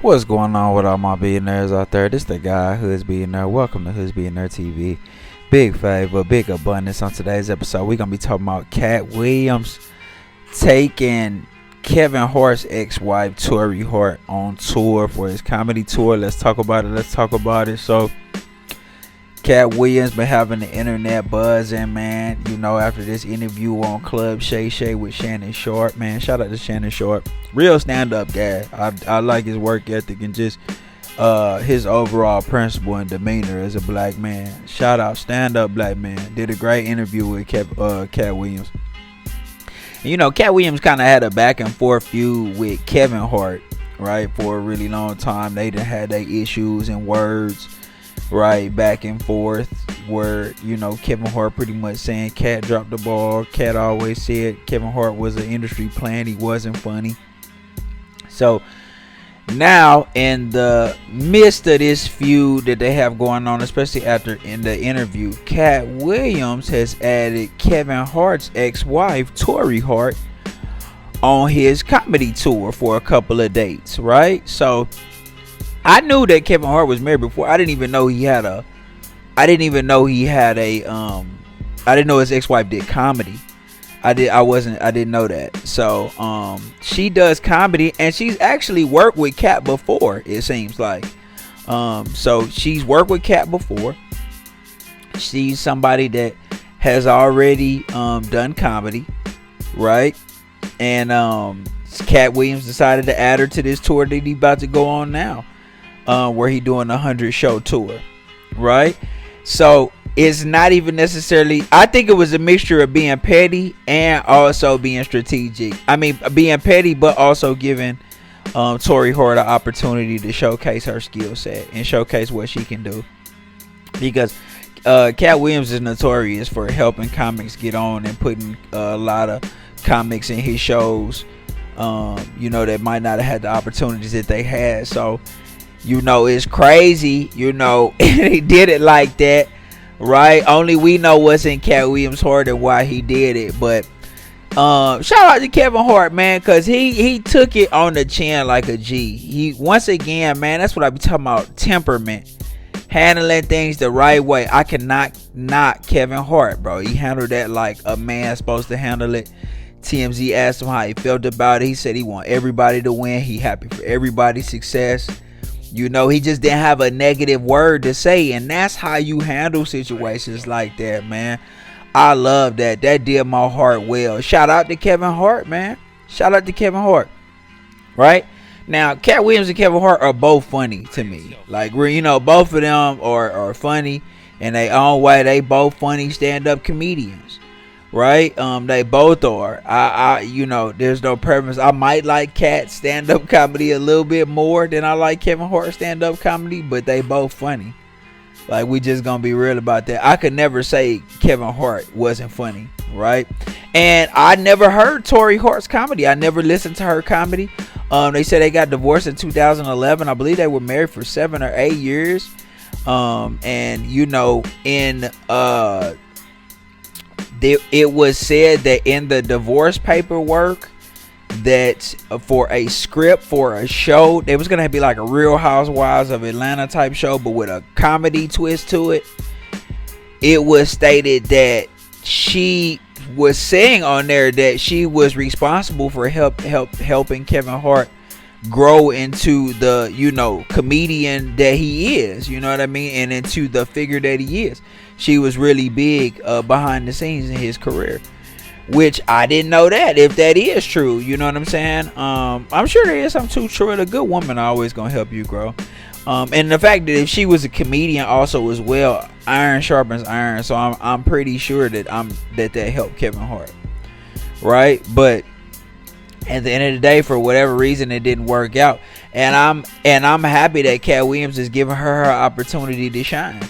What's going on with all my billionaires out there? This the guy, Hood's Billionaire. Welcome to Hood's Billionaire TV. Big favor, big abundance. On today's episode, we're going to be talking about Katt Williams taking Kevin Hart's ex-wife, TORREI Hart, on tour for his comedy tour. Let's talk about it. So, Katt Williams been having the internet buzzing, man. You know, after this interview on Club Shay Shay with Shannon Sharpe, man. Shout out to Shannon Sharpe. Real stand-up guy. I like his work ethic and just his overall principle and demeanor as a black man. Shout out, stand-up black man. Did a great interview with Katt Williams. And, you know, Katt Williams kind of had a back and forth feud with Kevin Hart, right, for a really long time. They done had their issues and words, right, back and forth, where, you know, Kevin Hart pretty much saying Katt dropped the ball. Katt always said Kevin Hart was an industry plant. He wasn't funny. So now, in the midst of this feud that they have going on, especially after in the interview, Katt Williams has added Kevin Hart's ex-wife, TORREI Hart, on his comedy tour for a couple of dates, right? So I knew that Kevin Hart was married before. I didn't even know he had a I didn't know his ex-wife did comedy. I didn't know that. So she does comedy, and she's actually worked with Katt before, it seems like. So she's worked with Katt before. She's somebody that has already done comedy, right? And Katt Williams decided to add her to this tour that he's about to go on now, where he doing a 100-show tour, right? So it's not even necessarily, I think it was a mixture of being petty and also being strategic. I mean, being petty, but also giving TORREI Hart an opportunity to showcase her skill set and showcase what she can do. Because Katt Williams is notorious for helping comics get on and putting a lot of comics in his shows, you know, that might not have had the opportunities that they had. So, you know, it's crazy, you know, he did it like that. Right, only we know what's in Katt Williams' heart and why he did it. But shout out to Kevin Hart, man, because he took it on the chin like a G. He, once again, man, that's what I be talking about, temperament, handling things the right way. I cannot knock Kevin Hart, bro. He handled that like a man supposed to handle it. TMZ asked him how he felt about it. He said he want everybody to win. He happy for everybody's success. You know, he just didn't have a negative word to say, and that's how you handle situations like that, man. I love that. That did my heart well. Shout out to Kevin Hart, man. Shout out to Kevin Hart. Right? Now, Katt Williams and Kevin Hart are both funny to me. Like, you know, both of them are funny in their own way. They both funny stand-up comedians. Right? They both are. I you know, there's no preference. I might like Katt stand-up comedy a little bit more than I like Kevin Hart stand-up comedy, but they both funny. Like, we just gonna be real about that. I could never say Kevin Hart wasn't funny, right? And I never heard TORREI Hart's comedy. I never listened to her comedy. They said they got divorced in 2011. I believe they were married for 7 or 8 years. And you know, it was said that in the divorce paperwork that for a script for a show, it was going to be like a Real Housewives of Atlanta type show, but with a comedy twist to it. It was stated that she was saying on there that she was responsible for helping Kevin Hart grow into the, you know, comedian that he is, you know what I mean, and into the figure that he is. She was really big behind the scenes in his career, which I didn't know that, if that is true, you know what I'm saying. I'm sure there is something true. A good woman always gonna help you grow. And the fact that if she was a comedian also as well, iron sharpens iron. So I'm pretty sure that that helped Kevin Hart, right? But at the end of the day, for whatever reason, it didn't work out, and I'm happy that Katt Williams is giving her opportunity to shine.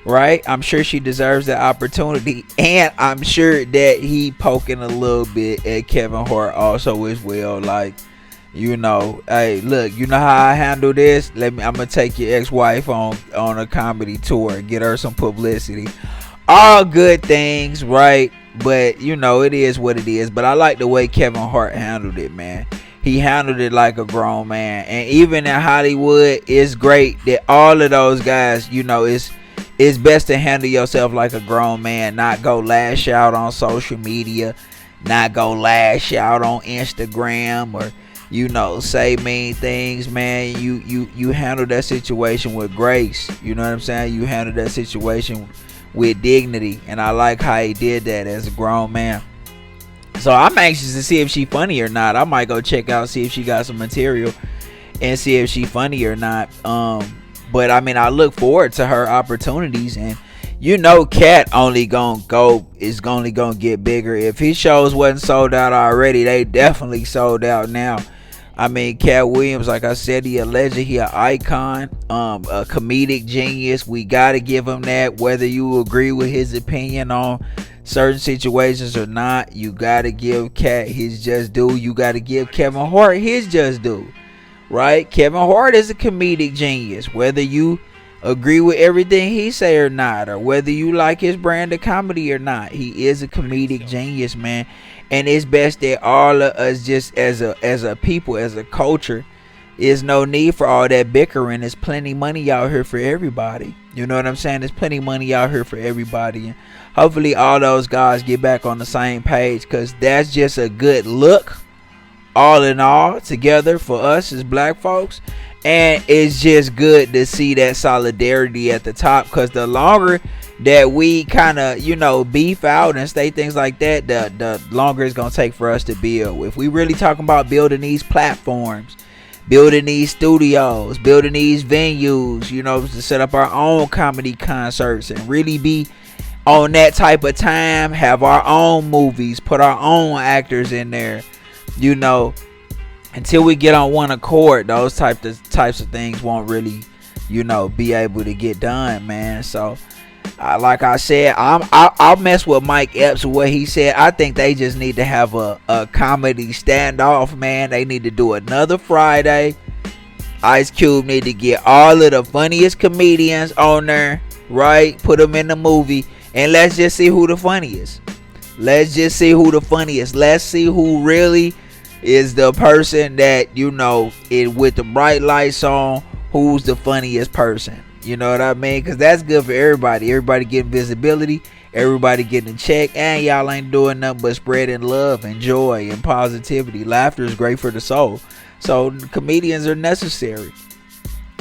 Right, I'm sure she deserves that opportunity, and I'm sure that he poking a little bit at Kevin Hart also as well. Like, you know, hey, look, you know how I handle this. I'm gonna take your ex-wife on a comedy tour and get her some publicity. All good things, right? But you know, it is what it is. But I like the way Kevin Hart handled it, man. He handled it like a grown man. And even in Hollywood, it's great that all of those guys, you know, it's best to handle yourself like a grown man, not go lash out on social media, not go lash out on Instagram, or you know, say mean things, man. You handle that situation with grace. You know what I'm saying? You handle that situation with dignity, and I like how he did that as a grown man. So I'm anxious to see if she funny or not. I might go check out, see if she got some material, and see if she funny or not. But I mean, I look forward to her opportunities, and you know, Katt only gonna get bigger. If his shows wasn't sold out already, they definitely sold out now. I mean, Katt Williams, like I said, he a legend, he an icon, a comedic genius. We gotta give him that. Whether you agree with his opinion on certain situations or not, you gotta give Katt his just due. You gotta give Kevin Hart his just due, right? Kevin Hart is a comedic genius. Whether you agree with everything he say or not, or whether you like his brand of comedy or not, he is a comedic genius, man. And it's best that all of us, just as a people, as a culture, is no need for all that bickering. There's plenty money out here for everybody. You know what I'm saying? There's plenty money out here for everybody. And hopefully all those guys get back on the same page, because that's just a good look all in all together for us as black folks. And it's just good to see that solidarity at the top, because the longer that we kind of, you know, beef out and say things like that, the longer it's gonna take for us to build. If we really talking about building these platforms, building these studios, building these venues, you know, to set up our own comedy concerts and really be on that type of time, have our own movies, put our own actors in there, you know, until we get on one accord, those types of things won't really, you know, be able to get done, man. So like I said, I'll mess with Mike Epps with what he said. I think they just need to have a comedy standoff, man. They need to do another Friday. Ice Cube need to get all of the funniest comedians on there, right? Put them in the movie, and let's just see who the funniest. Let's just see who the funniest. Let's see who really is the person that, you know, with the bright lights on, who's the funniest person. You know what I mean? Because that's good for everybody. Everybody getting visibility, everybody getting a check, and y'all ain't doing nothing but spreading love and joy and positivity. Laughter is great for the soul. So comedians are necessary.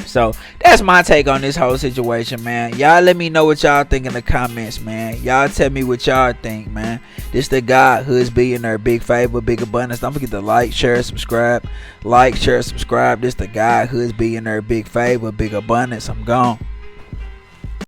So that's my take on this whole situation, man. Y'all let me know what y'all think in the comments, man. Y'all tell me what y'all think, man. This the guy, Hood's Billionaire, big favor, big abundance. Don't forget to like, share, subscribe. Like, share, subscribe. This the guy, Hood's Billionaire, big favor, big abundance. I'm gone.